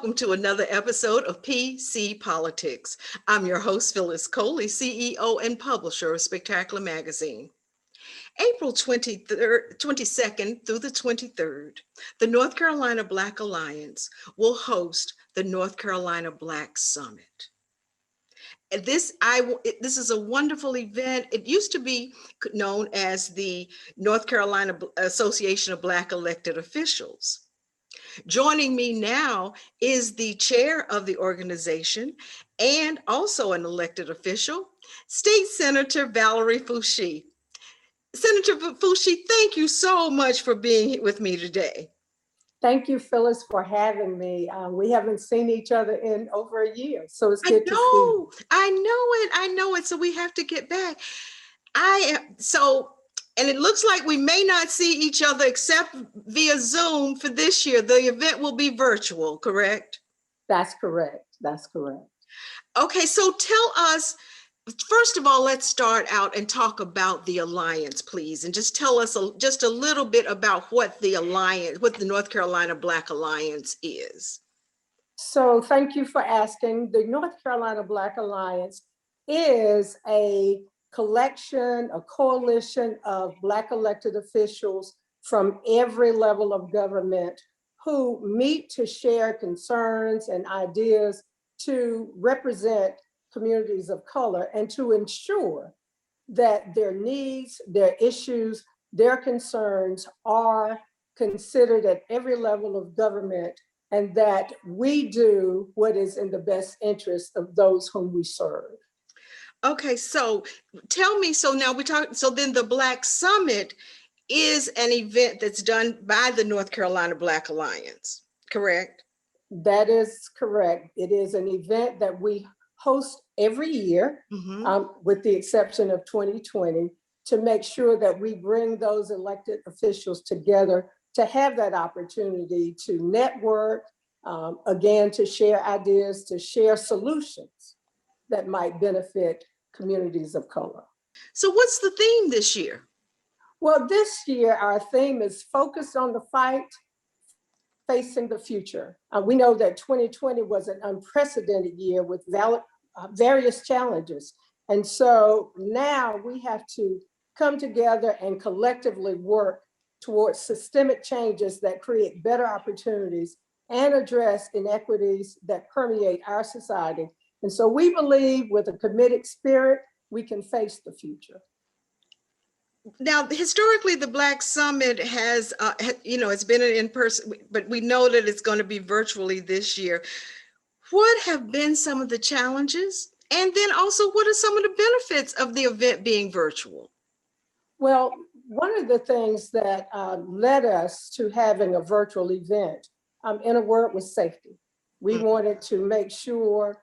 welcome to another episode of PC Politics. I'm your host, Phyllis Coley, CEO and publisher of Spectacular Magazine. April 22nd through the 23rd, the North Carolina Black Alliance will host the North Carolina Black Summit. This is a wonderful event. It used to be known as the North Carolina Association of Black Elected Officials. Joining me now is the chair of the organization and also an elected official, State Senator Valerie Foushee. Senator Foushee, thank you so much for being with me today. Thank you, Phyllis, for having me. We haven't seen each other in over a year, so it's good to see you. I know it. So we have to get back. And it looks like we may not see each other except via Zoom for this year. The event will be virtual, correct? That's correct. That's correct. Okay, so tell us, first of all, let's start out and talk about the Alliance, please. And just tell us just a little bit about what the Alliance, what the North Carolina Black Alliance is. So thank you for asking. The North Carolina Black Alliance is a collection, a coalition of Black elected officials from every level of government who meet to share concerns and ideas to represent communities of color and to ensure that their needs, their issues, their concerns are considered at every level of government, and that we do what is in the best interest of those whom we serve. Okay, so tell me, so then the Black Summit is an event that's done by the North Carolina Black Alliance, correct? That is correct. It is an event that we host every year, with the exception of 2020, to make sure that we bring those elected officials together to have that opportunity to network, again, to share ideas, to share solutions that might benefit communities of color. So what's the theme this year? Well, this year, our theme is focused on the fight, facing the future. We know that 2020 was an unprecedented year with various challenges. And so now we have to come together and collectively work towards systemic changes that create better opportunities and address inequities that permeate our society. And so we believe with a committed spirit, we can face the future. Now, historically, the Black Summit has, it's been an in-person, but we know that it's going to be virtually this year. What have been some of the challenges? And then also, what are some of the benefits of the event being virtual? Well, one of the things that led us to having a virtual event, in a word, was safety. We wanted to make sure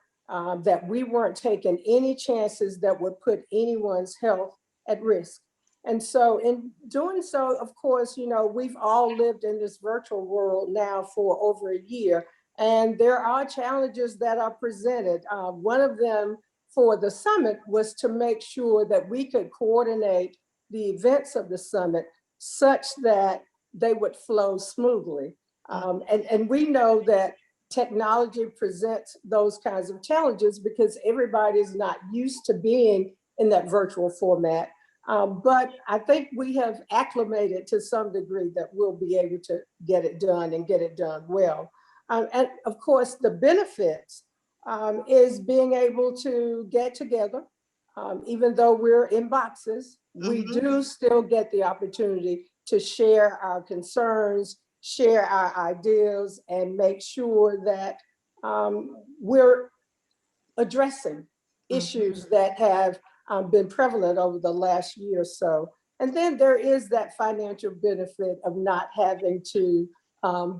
that we weren't taking any chances that would put anyone's health at risk. And so in doing so, of course, we've all lived in this virtual world now for over a year, and there are challenges that are presented. One of them for the summit was to make sure that we could coordinate the events of the summit such that they would flow smoothly. And we know that technology presents those kinds of challenges because everybody's not used to being in that virtual format. But I think we have acclimated to some degree that we'll be able to get it done and get it done well. And of course, the benefits is being able to get together. Even though we're in boxes, we do still get the opportunity to share our concerns, share our ideas, and make sure that we're addressing issues that have been prevalent over the last year or so. And then there is that financial benefit of not having to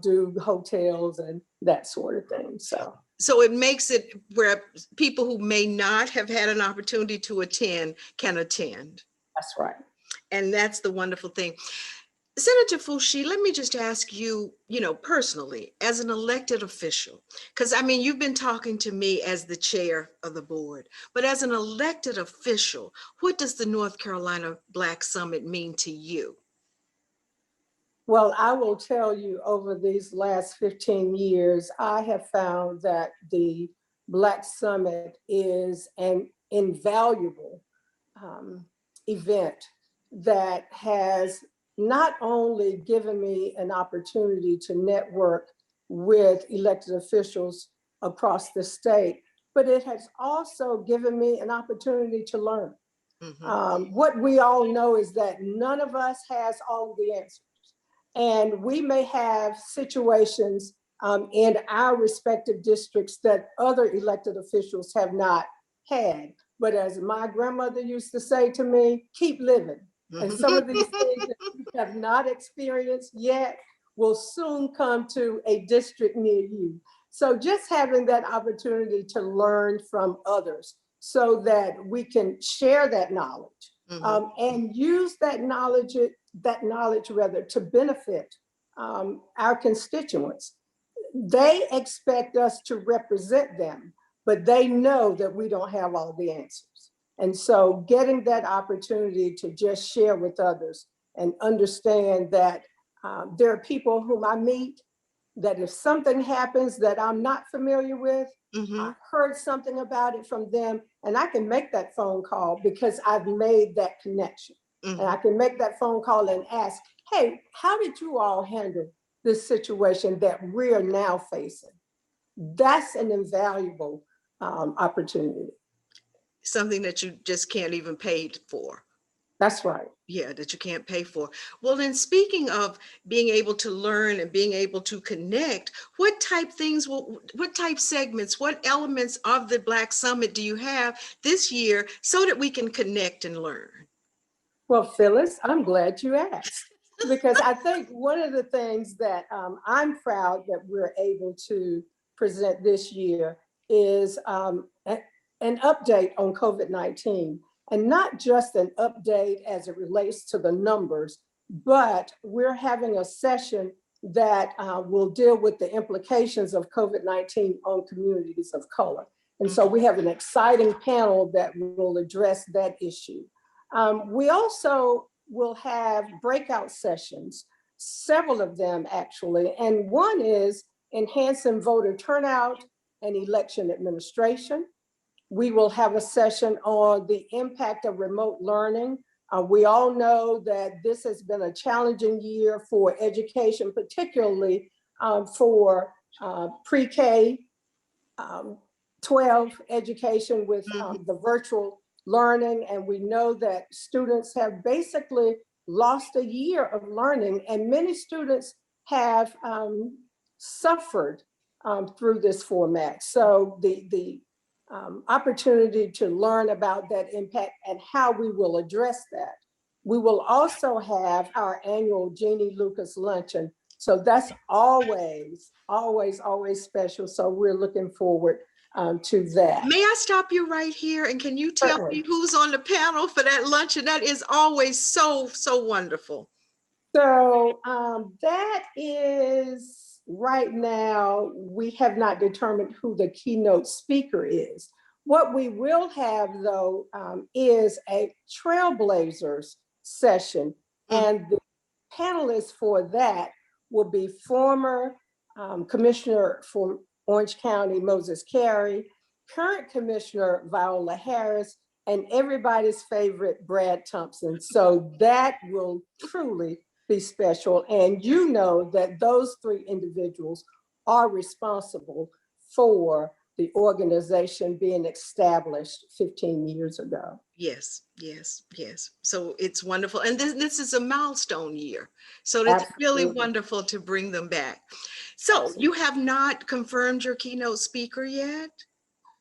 do hotels and that sort of thing. So it makes it where people who may not have had an opportunity to attend can attend. That's right. And that's the wonderful thing. Senator Foushee, let me just ask you, personally, as an elected official, because you've been talking to me as the chair of the board, but as an elected official, what does the North Carolina Black Summit mean to you? Well, I will tell you, over these last 15 years, I have found that the Black Summit is an invaluable event that has not only given me an opportunity to network with elected officials across the state, but it has also given me an opportunity to learn. What we all know is that none of us has all the answers. And we may have situations in our respective districts that other elected officials have not had. But as my grandmother used to say to me, keep living. And some of these things that you have not experienced yet will soon come to a district near you. So just having that opportunity to learn from others so that we can share that knowledge and use that knowledge rather to benefit our constituents. They expect us to represent them, but they know that we don't have all the answers. And so getting that opportunity to just share with others and understand that there are people whom I meet that if something happens that I'm not familiar with, I heard something about it from them, and I can make that phone call because I've made that connection. And I can make that phone call and ask, hey, how did you all handle this situation that we're now facing? That's an invaluable opportunity. Something that you just can't even pay for. That's right. Yeah, that you can't pay for. Well, then speaking of being able to learn and being able to connect, what type segments, what elements of the Black Summit do you have this year so that we can connect and learn? Well, Phyllis, I'm glad you asked, because I think one of the things that I'm proud that we're able to present this year is an update on COVID-19. And not just an update as it relates to the numbers, but we're having a session that will deal with the implications of COVID-19 on communities of color. And so we have an exciting panel that will address that issue. We also will have breakout sessions, several of them actually, and one is enhancing voter turnout and election administration. We will have a session on the impact of remote learning. We all know that this has been a challenging year for education, particularly for pre-K 12 education with the virtual learning. And we know that students have basically lost a year of learning, and many students have suffered through this format. So the opportunity to learn about that impact and how we will address that. We will also have our annual Jeannie Lucas Luncheon. So that's always, always, always special. So we're looking forward to that. May I stop you right here? And can you tell me who's on the panel for that luncheon? That is always so, so wonderful. So that is, right now, we have not determined who the keynote speaker is. What we will have, though, is a Trailblazers session. And the panelists for that will be former Commissioner for Orange County, Moses Carey, current Commissioner Viola Harris, and everybody's favorite, Brad Thompson. So that will truly be special. And you know that those three individuals are responsible for the organization being established 15 years ago. Yes, yes, yes. So it's wonderful. And this is a milestone year. So it's really wonderful to bring them back. So you have not confirmed your keynote speaker yet?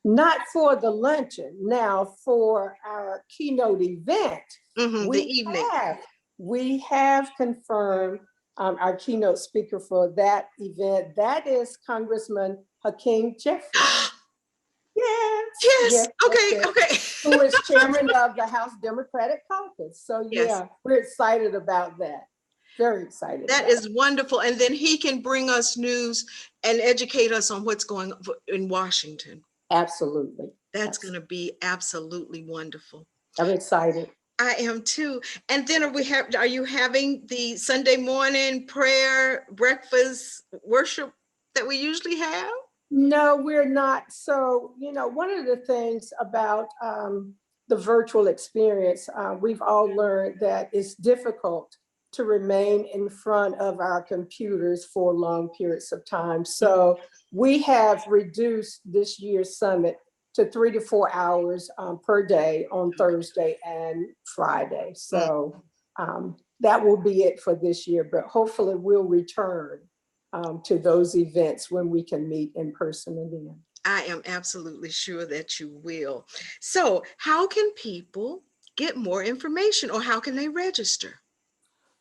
Not for the luncheon. Now for our keynote event, we have confirmed our keynote speaker for that event. That is Congressman Hakeem Jeffries. Yes. Okay. Who is chairman of the House Democratic Caucus. So we're excited about that. Very excited. That is wonderful. And then he can bring us news and educate us on what's going on in Washington. Absolutely. That's going to be absolutely wonderful. I'm excited. I am too. And then are you having the Sunday morning prayer, breakfast, worship that we usually have? No, we're not. So, one of the things about the virtual experience, we've all learned that it's difficult to remain in front of our computers for long periods of time. So we have reduced this year's summit to 3 to 4 hours per day on Thursday and Friday. So that will be it for this year, but hopefully we'll return to those events when we can meet in person again. I am absolutely sure that you will. So how can people get more information, or how can they register?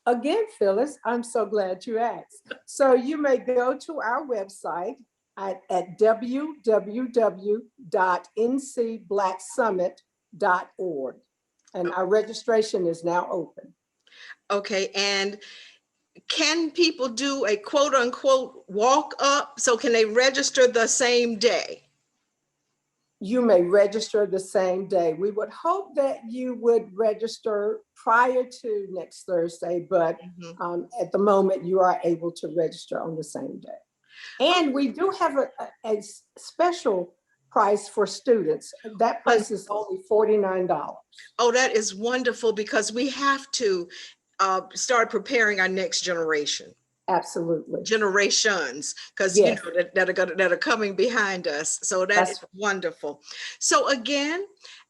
Again, Phyllis, I'm so glad you asked. So you may go to our website at www.ncblacksummit.org. And our registration is now open. Okay, and can people do a quote unquote walk up? So can they register the same day? You may register the same day. We would hope that you would register prior to next Thursday, but at the moment you are able to register on the same day. And we do have a special price for students. That price is only $49. Oh, that is wonderful, because we have to start preparing our next generation. Absolutely. Generations, because Yes. that are coming behind us. So that's wonderful. So again,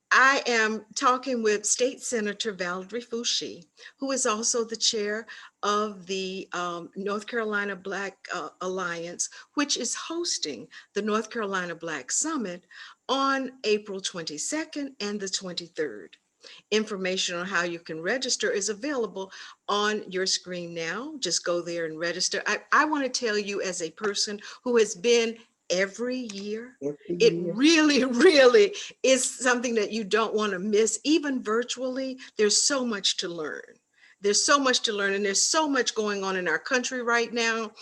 I am talking with State Senator Valerie Foushee, who is also the chair of the North Carolina Black Alliance, which is hosting the North Carolina Black Summit on April 22nd and the 23rd. Information on how you can register is available on your screen now. Just go there and register. I want to tell you, as a person who has been every year, it really, really is something that you don't want to miss. Even virtually, there's so much to learn. There's so much to learn, and there's so much going on in our country right now.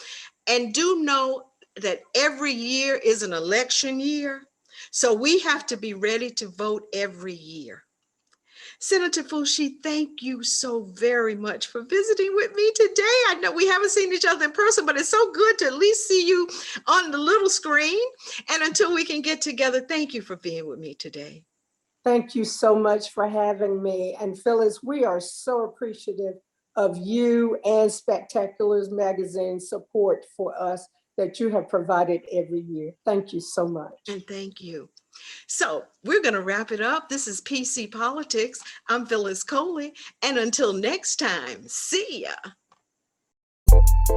And do know that every year is an election year. So we have to be ready to vote every year. Senator Foushee, thank you so very much for visiting with me today. I know we haven't seen each other in person, but it's so good to at least see you on the little screen. And until we can get together, thank you for being with me today. Thank you so much for having me. And Phyllis, we are so appreciative of you and Spectacular's magazine support for us that you have provided every year. Thank you so much. And thank you. So we're going to wrap it up. This is PC Politics. I'm Phyllis Coley. And until next time, see ya.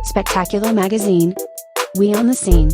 Spectacular Magazine. We on the scene.